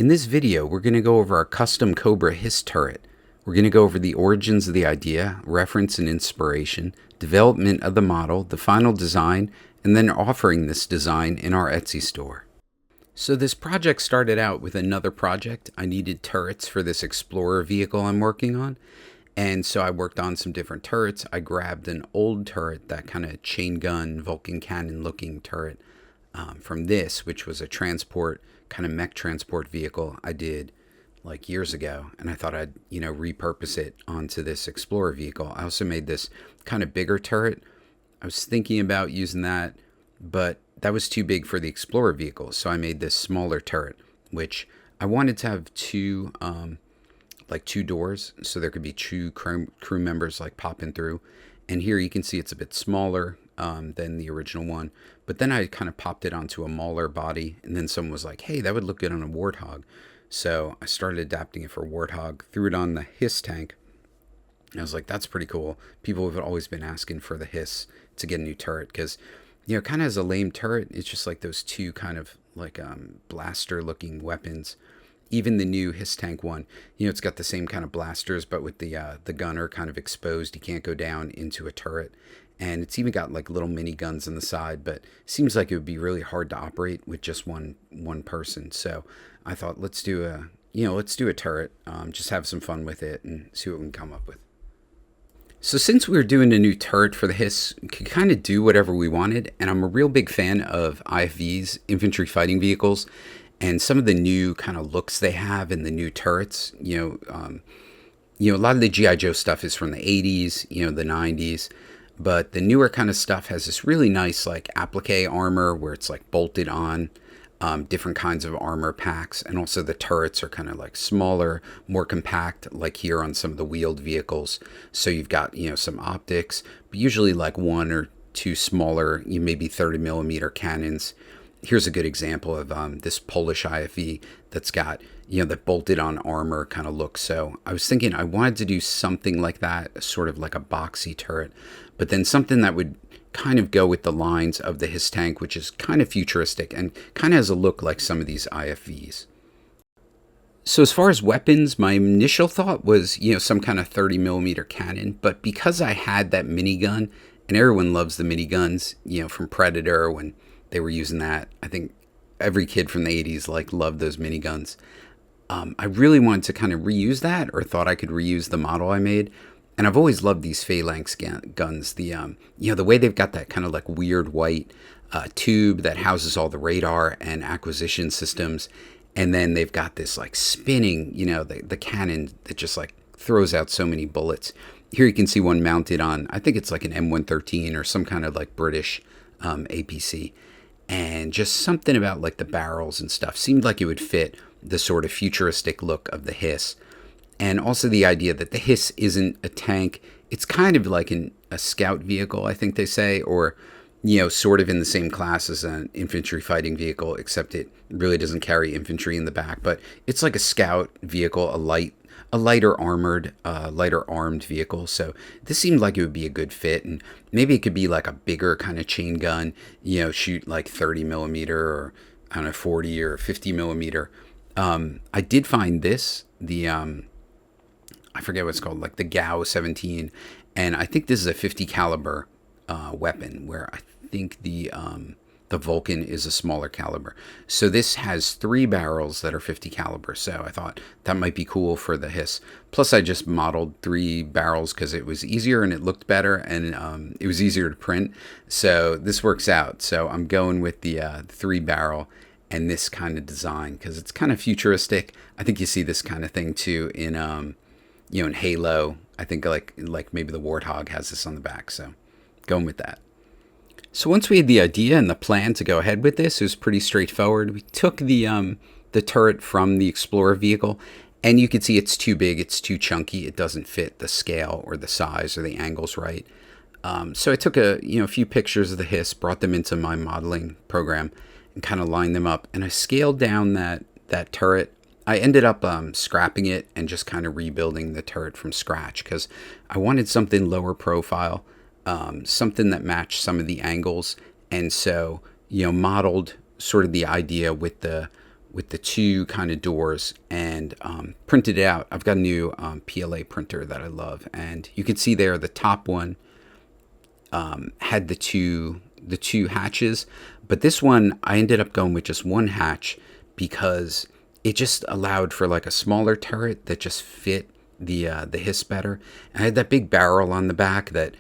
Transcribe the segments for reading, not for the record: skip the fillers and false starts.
In this video, we're going to go over our custom Cobra HISS turret. We're going to go over the origins of the idea, reference and inspiration, development of the model, the final design, and then offering this design in our Etsy store. So this project started out with another project. I needed turrets for this Explorer vehicle I'm working on. And so I worked on some different turrets. I grabbed an old turret, that kind of chain gun, Vulcan cannon looking turret from this, which was a transport, kind of mech transport vehicle I did like years ago. And I thought I'd, repurpose it onto this Explorer vehicle. I also made this kind of bigger turret. I was thinking about using that, but that was too big for the Explorer vehicle. So I made this smaller turret, which I wanted to have two doors, so there could be two crew members like popping through. And here you can see it's a bit smaller than the original one. But then I kind of popped it onto a Mauler body, and then someone was like, hey, that would look good on a Warthog. So I started adapting it for Warthog, threw it on the HISS tank. I was like, that's pretty cool. People have always been asking for the HISS to get a new turret because, kind of as a lame turret, it's just like those two kind of like blaster looking weapons. Even the new HISS tank one, it's got the same kind of blasters, but with the gunner kind of exposed. You can't go down into a turret. And it's even got like little mini guns on the side, but it seems like it would be really hard to operate with just one person. So I thought, let's do a turret, just have some fun with it and see what we can come up with. So since we were doing a new turret for the HISS, we could kind of do whatever we wanted. And I'm a real big fan of IFVs, infantry fighting vehicles, and some of the new kind of looks they have in the new turrets. A lot of the G.I. Joe stuff is from the 80s, the 90s. But the newer kind of stuff has this really nice like applique armor where it's like bolted on, different kinds of armor packs. And also the turrets are kind of like smaller, more compact, like here on some of the wheeled vehicles. So you've got, some optics, but usually like one or two smaller, maybe 30 millimeter cannons. Here's a good example of this Polish IFV that's got, that bolted on armor kind of look. So I was thinking I wanted to do something like that, sort of like a boxy turret, but then something that would kind of go with the lines of the HISS tank, which is kind of futuristic and kind of has a look like some of these IFVs. So as far as weapons, my initial thought was, some kind of 30 millimeter cannon, but because I had that minigun, and everyone loves the miniguns, from Predator when they were using that. I think every kid from the 80s loved those miniguns. I really wanted to kind of reuse that, or thought I could reuse the model I made. And I've always loved these phalanx guns. The way they've got that kind of like weird white tube that houses all the radar and acquisition systems. And then they've got this like spinning, the cannon that just like throws out so many bullets. Here you can see one mounted on, I think it's like an M113 or some kind of like British APC. And just something about like the barrels and stuff seemed like it would fit the sort of futuristic look of the HISS. And also the idea that the HISS isn't a tank. It's kind of like a scout vehicle, I think they say, or, sort of in the same class as an infantry fighting vehicle, except it really doesn't carry infantry in the back. But it's like a scout vehicle, a lighter armed vehicle. So this seemed like it would be a good fit. And maybe it could be like a bigger kind of chain gun, shoot like 30 millimeter or, I don't know, 40 or 50 millimeter. I did find this, I forget what it's called, like the GAU 17. And I think this is a 50 caliber weapon, where I think the Vulcan is a smaller caliber. So this has 3 barrels that are 50 caliber. So I thought that might be cool for the HISS. Plus I just modeled 3 barrels because it was easier and it looked better and it was easier to print. So this works out. So I'm going with the 3 barrel and this kind of design because it's kind of futuristic. I think you see this kind of thing too in in Halo. I think like maybe the Warthog has this on the back. So going with that. So once we had the idea and the plan to go ahead with this, it was pretty straightforward. We took the turret from the Explorer vehicle, and you can see it's too big, it's too chunky, it doesn't fit the scale or the size or the angles right. So I took a few pictures of the HISS, brought them into my modeling program, and kind of lined them up. And I scaled down that turret. I ended up scrapping it and just kind of rebuilding the turret from scratch because I wanted something lower profile. Something that matched some of the angles, and so modeled sort of the idea with the with the two kind of doors and printed it out. I've got a new PLA printer that I love, and you can see there the top one had the two hatches, but this one I ended up going with just one hatch because it just allowed for like a smaller turret that just fit the HISS better. And I had that big barrel on the back that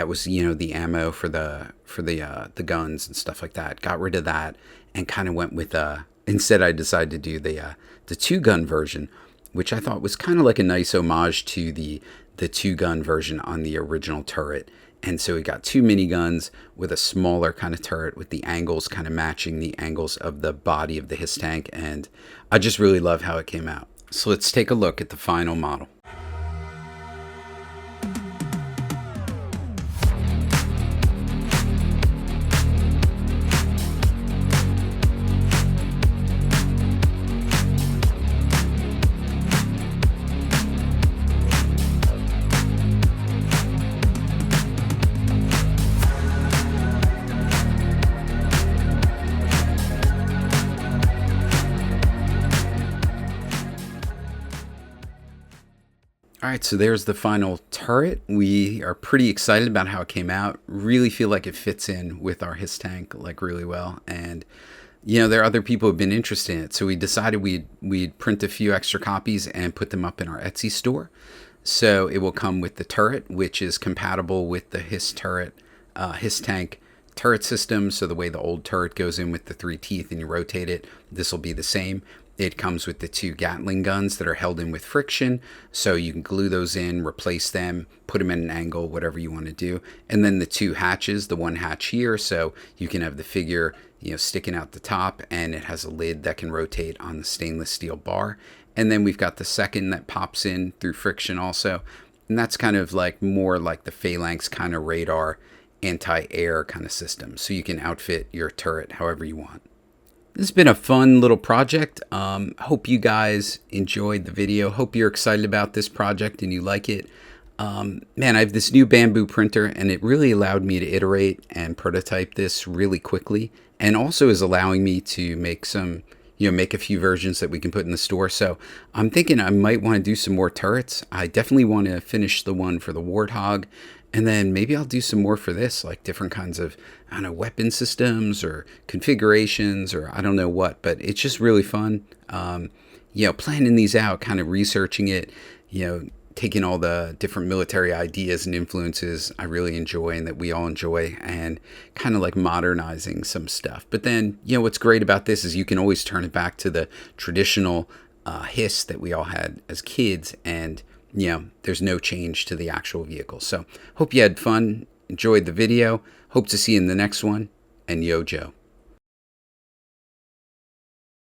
was, you know, the ammo for the guns and stuff like that. Got rid of that and kind of went with instead I decided to do the two gun version, which I thought was kind of like a nice homage to the two gun version on the original turret. And so we got two miniguns with a smaller kind of turret with the angles kind of matching the angles of the body of the HISS tank. And I just really love how it came out. So let's take a look at the final model. All right, so there's the final turret. We are pretty excited about how it came out. Really feel like it fits in with our HISS tank like really well. And, you know, there are other people who have been interested in it. So we decided we'd print a few extra copies and put them up in our Etsy store. So it will come with the turret, which is compatible with the HISS turret, HISS tank turret system. So the way the old turret goes in with the 3 teeth and you rotate it, this will be the same. It comes with the 2 Gatling guns that are held in with friction, so you can glue those in, replace them, put them at an angle, whatever you want to do. And then the 2 hatches, the 1 hatch here, so you can have the figure, you know, sticking out the top, and it has a lid that can rotate on the stainless steel bar. And then we've got the second that pops in through friction also, and that's kind of like more like the Phalanx kind of radar anti-air kind of system, so you can outfit your turret however you want. This has been a fun little project. Hope you guys enjoyed the video. Hope you're excited about this project and you like it. Man, I have this new bamboo printer and it really allowed me to iterate and prototype this really quickly, and also is allowing me to make some, you know, make a few versions that we can put in the store. So I'm thinking I might want to do some more turrets. I definitely want to finish the one for the Warthog. And then maybe I'll do some more for this, like different kinds of, I don't know, weapon systems or configurations or I don't know what, but it's just really fun. You know, planning these out, kind of researching it, you know, taking all the different military ideas and influences I really enjoy and that we all enjoy, and kind of like modernizing some stuff. But then, you know, what's great about this is you can always turn it back to the traditional HISS that we all had as kids, and you know, there's no change to the actual vehicle. So hope you had fun, enjoyed the video. Hope to see you in the next one, and yo, Joe.